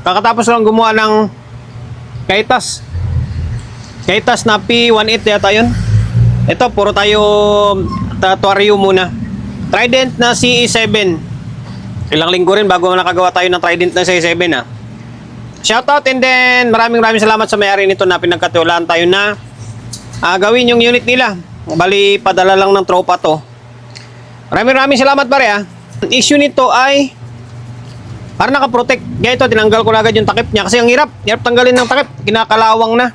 Kakatapos lang gumawa ng Kaitas. Kaitas na P18 yata yun. Ito, puro tayo Tuario muna. Trident na CE7. Ilang linggo rin bago nakagawa tayo ng Trident na CE7 ah. Shoutout, and then maraming salamat sa may-ari nito na pinagkatiwalaan tayo na gawin yung unit nila. Bali, padala lang ng tropa to. Maraming salamat pare ah. Ang issue nito ay para nakaprotect. Kaya ito, tinanggal ko na agad yung takip niya kasi ang hirap tanggalin ng takip. Kinakalawang na.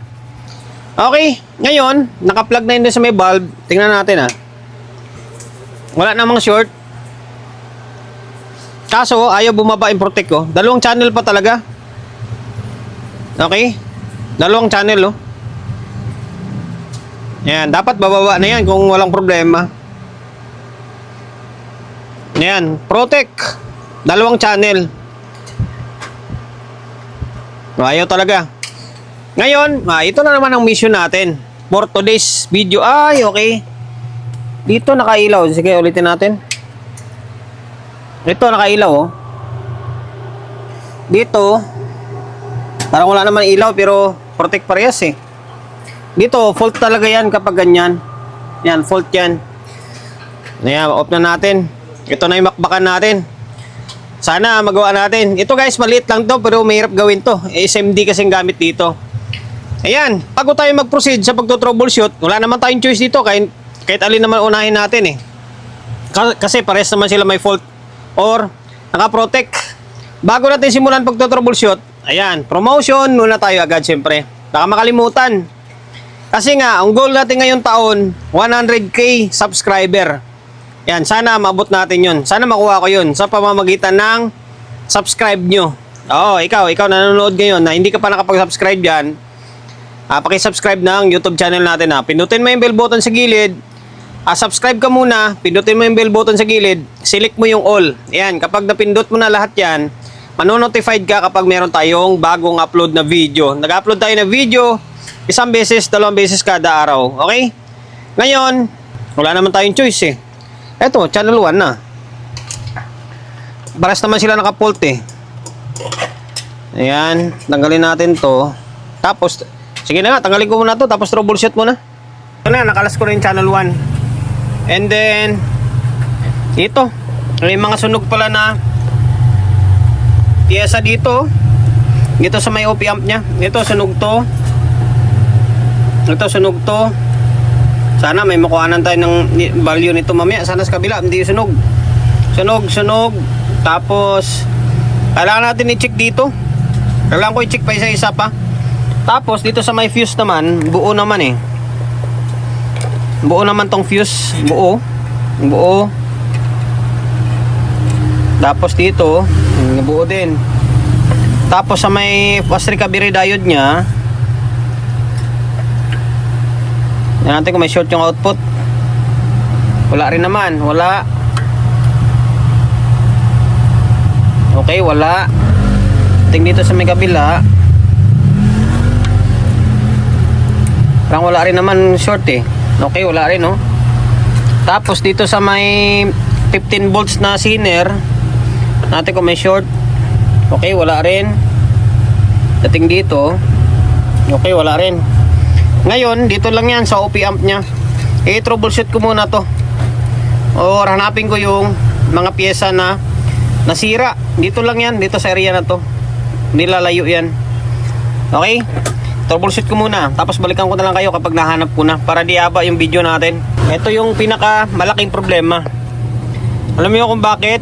Okay, ngayon, naka-plug na yun sa may valve. Tingnan natin ah. Wala namang short. Kaso, ayaw bumaba yung protect ko. Dalawang channel pa talaga. Okay? Dalawang channel oh. Yan, dapat bababa na yan kung walang problema. Yan, protect. Dalawang channel. Ayaw talaga. Ngayon, ito na naman ang mission natin for today's video. Ay, okay. Dito nakailaw. Sige, ulitin natin. Ito nakailaw oh. Dito parang wala naman ilaw pero protect parehas eh. Dito fault talaga yan kapag ganyan. Yan, fault yan. Ayan, off na natin. Ito na yung makbakan natin. Sana magawa natin. Ito guys, maliit lang to pero mahirap gawin to. SMD kasing gamit dito. Ayan, bago tayo mag-proceed sa pagto-troubleshoot, wala naman tayong choice dito kahit alin naman unahin natin eh. Kasi pares naman sila may fault or naka-protect. Bago natin simulan pagto-troubleshoot, ayan, promotion muna tayo agad siyempre. Baka makalimutan. Kasi nga, ang goal natin ngayong taon, 100k subscriber. Yan, sana maabot natin yun. Sana makuha ko yun sa pamamagitan ng subscribe nyo. Oo, ikaw nanonood ngayon na hindi ka pa nakapag-subscribe dyan. Paki-subscribe ng YouTube channel natin ha. Pindutin mo yung bell button sa gilid. Subscribe ka muna. Pindutin mo yung bell button sa gilid. Select mo yung all. Ayan, kapag napindot mo na lahat yan, manonotified ka kapag meron tayong bagong upload na video. Nag-upload tayo na video isang beses, dalawang beses kada araw. Okay? Ngayon, wala naman tayong choice eh. Eto, channel 1 na. Pares naman sila naka-fault eh. Ayan, tanggalin natin to. Tapos, sige na nga, tanggalin ko muna to. Tapos troubleshoot muna. Ito na, nakalas ko rin channel 1. And then, ito. May mga sunog pala na piyesa dito. Dito sa may OP amp nya. Ito, sunog to. Ito, sunog to. Sana may makuhanan tayo ng value nito mamaya. Sana sa kabila, hindi sunog. Sunog. Tapos, kailangan natin i-check dito. Kailangan ko i-check pa isa-isa pa. Tapos, dito sa may fuse naman, buo naman eh. Buo naman tong fuse. Buo. Tapos dito, buo din. Tapos sa may fast recovery diode nya, yan natin kung may short yung output. Wala rin naman. Wala. Okay, wala. Tingin dito sa may kabila. Parang wala rin naman short eh. Okay, wala rin no. Tapos dito sa may 15 volts na sinner, natin kung may short. Okay, wala rin. Dating dito. Okay, wala rin. Ngayon, dito lang yan sa OP amp nya. I-troubleshoot ko muna to. O hanapin ko yung mga pyesa na nasira. Dito lang yan, dito sa area na to. Nilalayo yan. Okay? Troubleshoot ko muna. Tapos balikan ko na lang kayo kapag nahanap ko na. Para di haba yung video natin. Ito yung pinaka malaking problema. Alam niyo kung bakit?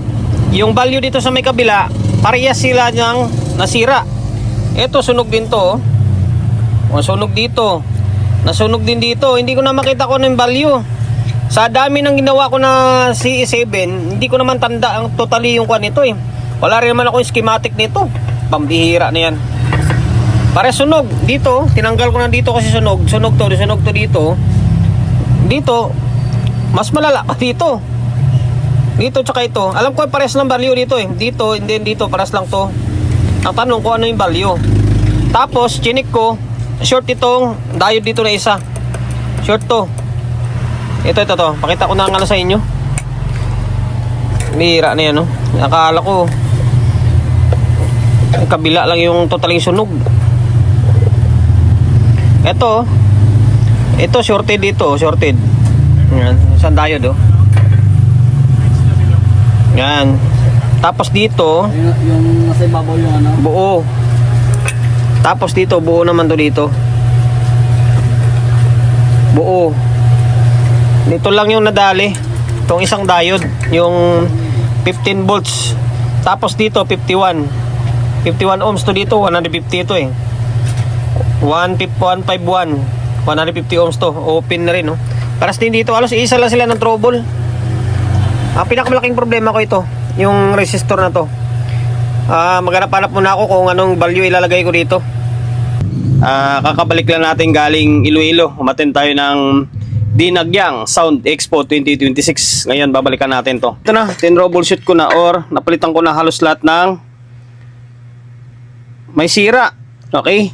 Yung value dito sa may kabila, parehas sila niyang nasira. Ito, sunog din to. O, sunog dito. Nasunog din dito. Hindi ko na makita ko ng value. Sa dami ng ginawa ko na CE7, hindi ko naman tanda ang totally yung kwan nito eh. Wala rin naman ako yung schematic nito. Pambihira na yan. Pare sunog. Dito, tinanggal ko na dito kasi sunog. Sunog to dito. Dito, mas malala pa dito. Dito tsaka ito. Alam ko pares lang value dito eh. Dito, and then dito, pares lang to. Ang tanong ko ano yung value. Tapos, chinik ko, short itong diode dito na isa. Short to. Ito. Pakita ko na nga sa inyo. Bihira na yan, no? Akala ko Yung kabila lang yung totaling sunog. Ito shorted dito, shorted. Yan, isang diode oh. Yan. Tapos dito, yung nasa ibabaw yung ano? buo. Tapos dito, buo naman to dito. Buo. Dito lang yung nadali. Itong isang diode, yung 15 volts. Tapos dito, 51 ohms to dito, 150 ito eh. 151, 150 ohms to. Open na rin, no? Paras din dito, alos isa lang sila ng trouble. Ang pinakamalaking problema ko ito, yung resistor na to. Maghanap-hanap muna ako kung anong value ilalagay ko dito. Kakabalik lang natin galing Iloilo. Umattend tayo ng Dinagyang Sound Expo 2026. Ngayon babalikan natin to. Ito na, tin-troubleshoot ko na or napalitan ko na halos lahat ng may sira. Okay?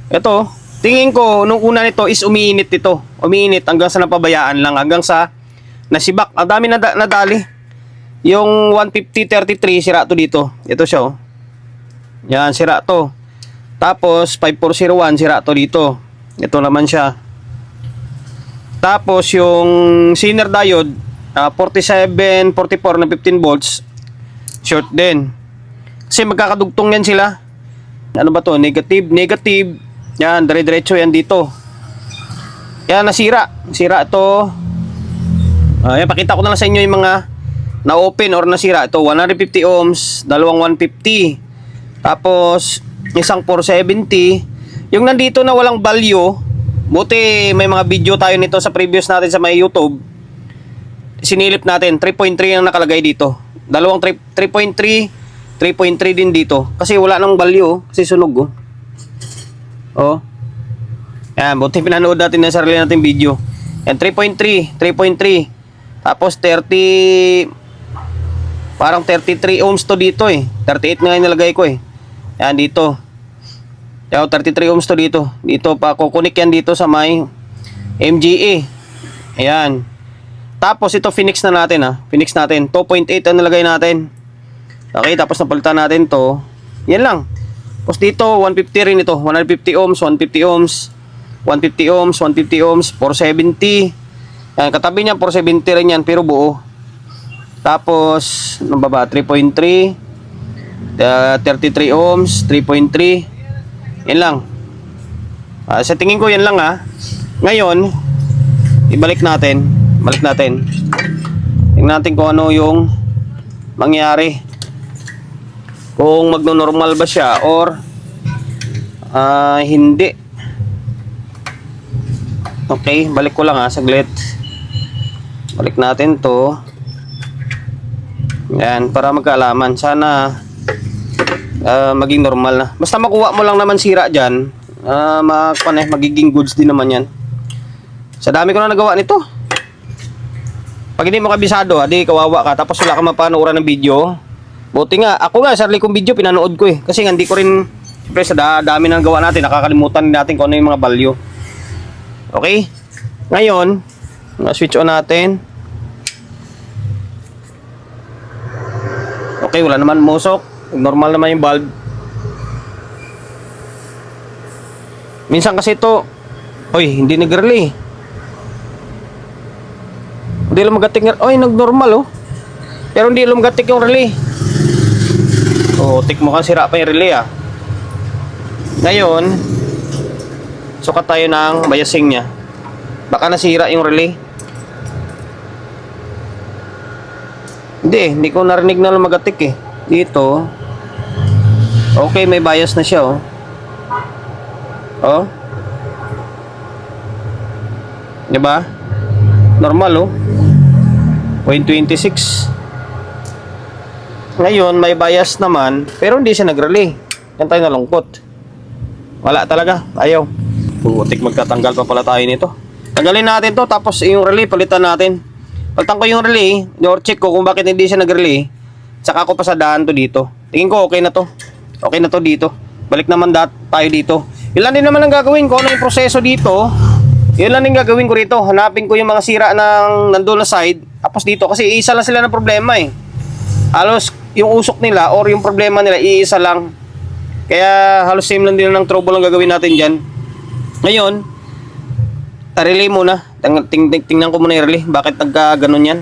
Ito, tingin ko nung una nito is umiinit ito. Umiinit hanggang sa napabayaan lang, hanggang sa nasibak. Ang dami nadali. Yung 150-33 sira to dito. Ito siya oh. Yan, sira to. Tapos 5401 sira to dito. Ito naman siya. Tapos yung Zener diode 4744 na 15 volts short din. Kasi magkakadugtong yan sila. Ano ba to? Negative. Yan, dire-diretso yan dito. Yan, nasira. Sira ito. Ayan, pakita ko na lang sa inyo yung mga na-open or nasira. Ito, 150 ohms, dalawang 150. Tapos, isang 470. Yung nandito na walang value, buti may mga video tayo nito sa previous natin sa may YouTube. Sinilip natin, 3.3 ang nakalagay dito. Dalawang 3.3 din dito. Kasi wala nang value, kasi sunog oh. Oh. Yan, buti pinanood natin na sarili natin video. Yan, 3.3. Tapos 30, parang 33 ohms to dito eh. 38 nga yung nilagay ko eh. Yan, dito. Yan, 33 ohms to dito. Dito pa, kukunik yan dito sa may MGA. Ayan. Tapos ito, Phoenix na natin ha. Phoenix natin. 2.8 ang nilagay natin. Okay, tapos napalitan natin to. Yan lang. Tapos dito, 150 rin ito. 150 ohms, 150 ohms, 150 ohms, 150 ohms, 470. Yan, katabi niya 470 rin yan, pero buo. Tapos, ano ba ba? 3.3, 33 ohms, 3.3. Yan lang. Sa tingin ko yan lang ha. Ngayon, ibalik natin. Tingnan natin kung ano yung mangyari. Kung magno-normal ba siya or hindi. Okay, balik ko lang ha, saglit. Balik natin to. Yan, para magkaalaman. Sana maging normal na. Basta makuha mo lang naman sira dyan, magiging goods din naman yan. Sa dami ko na nagawa nito. Pag hindi mo kabisado, di kawawa ka. Tapos wala ka mapanooran ng video. Buti nga, ako nga, sarili kong video, pinanood ko eh. Kasi hindi ko rin, siyempre sa dami ng gawa natin, nakakalimutan natin kung ano yung mga value. Okay? Ngayon, switch on natin. Okay, wala naman musok. Normal naman yung bulb. Minsan kasi ito, hindi nag-relay. Hindi lumagatik nga. Nag-normal oh. Pero hindi lumagatik yung relay. Tik mo kang sira pa yung relay ah. Ngayon, sukat tayo ng biasing niya. Baka nasira yung relay. Hindi ko narinig na lumagatik eh. Dito, okay, may bias na siya oh. Diba? Normal oh. 0.26. Ngayon, may bias naman, pero hindi siya nag-relay. Yan tayo nalungkot. Wala talaga, ayaw. Putik, magtatanggal pa pala tayo nito. Tanggalin natin to, tapos yung relay, palitan natin. Pagtang ko yung relay, or check ko kung bakit hindi siya nag-relay. Saka ko pasadaan to dito. Tingin ko okay na to. Okay na to dito. Balik naman tayo dito. Yun lang din naman ang gagawin ko. Ano yung proseso dito? Yun lang din gagawin ko rito. Hanapin ko yung mga sira ng nandun na side. Tapos dito, kasi isa lang sila ng problema eh. Halos yung usok nila or yung problema nila, iisa lang. Kaya halos same lang din ng trouble ang gagawin natin dyan. Ngayon, relay muna. Tingnan ko muna yung relay. Bakit nagka-ganon yan?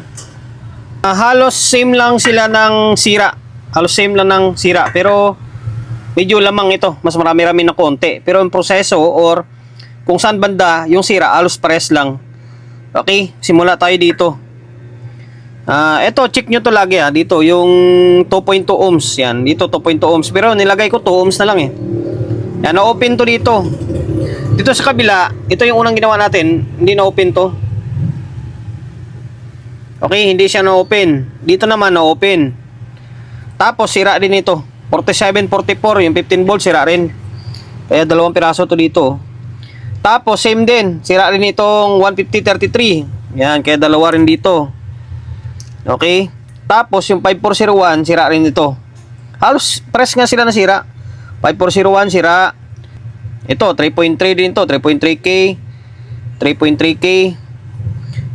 Halos same lang sila ng sira. Halos same lang ng sira. Pero medyo lamang ito. Mas marami-rami na konti. Pero yung proseso or kung saan banda yung sira, halos pares lang. Okay, simula tayo dito. Ito, check nyo to lagi dito, yung 2.2 ohms. Yan, dito 2.2 ohms. Pero nilagay ko 2 ohms na lang eh. Yan, na-open to dito. Dito sa kabila, ito yung unang ginawa natin. Hindi na-open to. Okay, hindi siya na-open. Dito naman na-open. Tapos, sira din ito. 4744, yung 15 volts, sira rin. Kaya 2 piraso to dito. Tapos, same din. Sira rin itong 15033. Yan, kaya 2 rin dito. Okay? Tapos, yung 5401, sira rin ito. Halos, press nga sila na sira. 5401, sira. Ito, 3.3 din to, 3.3K, 3.3K,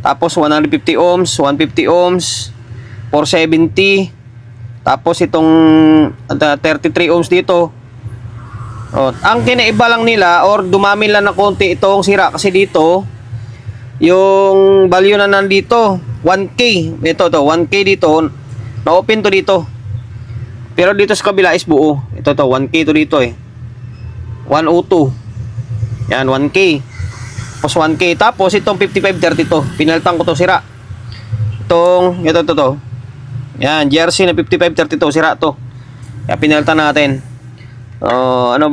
tapos 150 ohms, 150 ohms, 470, tapos itong 33 ohms dito. Ang kinaiba lang nila or dumami lang na konti itong sira kasi dito, yung value na nandito, 1K, ito to, 1K dito, na-open to dito. Pero dito sa kabila is buo. Ito to, 1K to dito eh. 102. Yan, 1K. Tapos 1K. Tapos itong 5532. Pinalitan ko to sira. Ito to. Yan, GRC na 5532. Sira to. Kaya pinalitan natin. Ano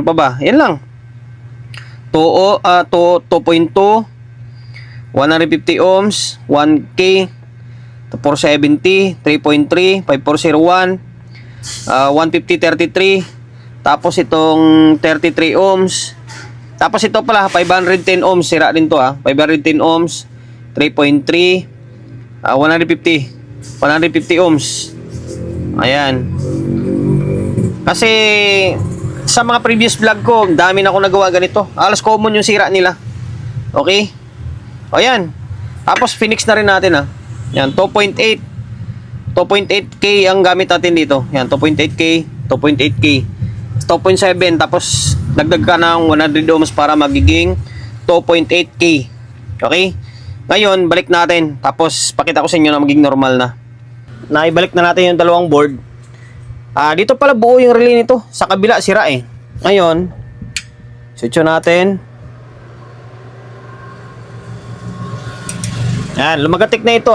pa ba? Yan lang. 2.2. 150 ohms. 1K. 470. 3.3. 5401. 150-33. Tapos itong 33 ohms. Tapos ito pala 510 ohms, sira din to 510 ohms, 3.3, 150 ohms. Ayan. Kasi sa mga previous vlog ko, dami na ako nagawa ganito. Alas common yung sira nila. Okay? O yan. Tapos Phoenix na rin natin Yan, 2.8. 2.8K ang gamit natin dito. Yan, 2.8K, 2.8K. 2.7 tapos dagdag ka ng 100 ohms para magiging 2.8K. Okay? Ngayon, balik natin. Tapos pakita ko sa inyo na magiging normal na. Naibalik na natin yung dalawang board. Dito pala buo yung relay nito. Sa kabila sira eh. Ngayon, switch natin. Yan, lumagatik na ito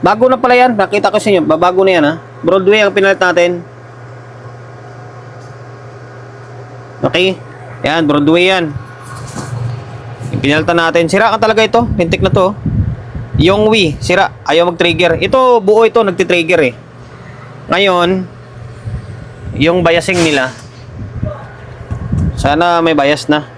Bago na pala yan. Nakita ko sa inyo, babago na yan Broadway ang pinalit natin. Okay? Yan, Broadway yan. Pinalitan natin. Sira ka talaga ito. Pintik na to. Yung Wii, sira. Ayaw mag-trigger. Ito, buo ito, nagtitrigger eh. Ngayon, yung biasing nila. Sana may bias na.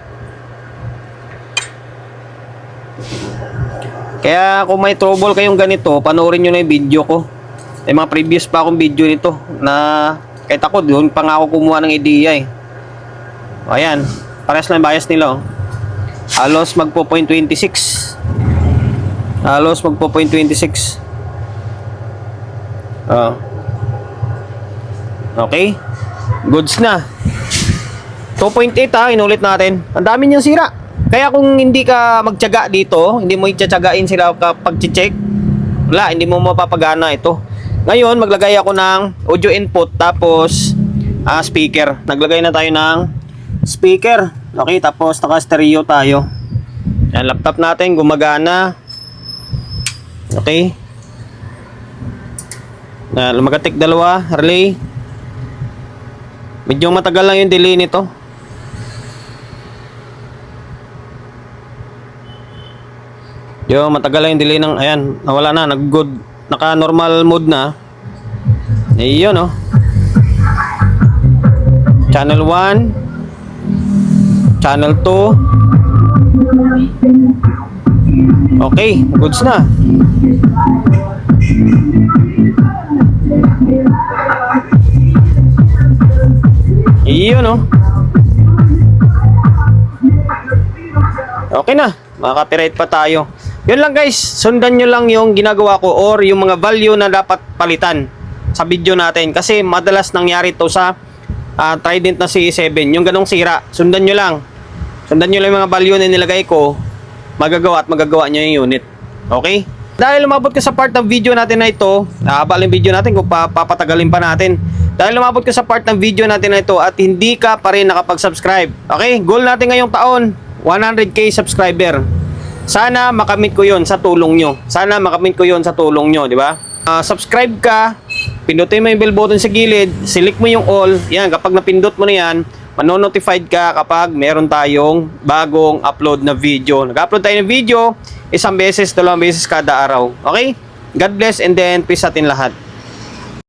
Kaya kung may trouble kayong ganito, panoorin nyo na yung video ko. May mga previous pa akong video nito na kahit ako, doon pa nga ako kumuha ng idea eh. Ayan, pares lang bias nila Halos magpo 0.26. Halos magpo 0.26. Okay. Goods na. 2.8 inulit natin. Ang dami niyang sira. Kaya kung hindi ka magtiyaga dito, hindi mo itsatiyagain sila kapag check, wala, hindi mo mapapagana ito. Ngayon, maglagay ako ng audio input tapos speaker. Naglagay na tayo ng speaker. Okay, tapos naka-stereo tayo. Yan, laptop natin gumagana. Okay. Lumagatik dalawa, relay. Medyo matagal lang yung delay nito. Matagal lang yung delay ng, ayan, nawala na, nag-good, naka-normal mode na. Ayun Channel 1. Channel 2. Okay, goods na. Iyon Okay na, makaka-copyright pa tayo. Yun lang guys, sundan nyo lang yung ginagawa ko or yung mga value na dapat palitan sa video natin. Kasi madalas nangyari to sa Trident na CE7, yung ganong sira, sundan nyo lang yung mga value na nilagay ko, magagawa nyo yung unit. Okay? Dahil lumabot ka sa part ng video natin na ito, haba yung video natin kung papatagalin pa natin. Dahil lumabot ka sa part ng video natin na ito at hindi ka pa rin nakapag-subscribe. Okay? Goal natin ngayong taon, 100k subscriber. Sana makamit ko yon sa tulong nyo. Di ba? Subscribe ka, pindutin mo yung bell button sa gilid, select mo yung all. Yan, kapag napindot mo na yan, manonotified ka kapag meron tayong bagong upload na video. Nag-upload tayo ng video, 1 beses, 2 beses kada araw. Okay? God bless and then peace sa atin lahat.